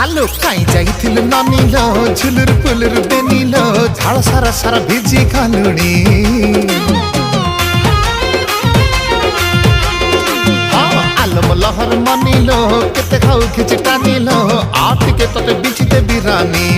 आलो काई जाइथिलु ननिलो झुलुर पुलुर बेनिलो झाड़ सारा सारा भिजी खालुणी आलो लहर मनिलो केते खाऊ खिच टानिलो आठ के तते बिछते बिरानी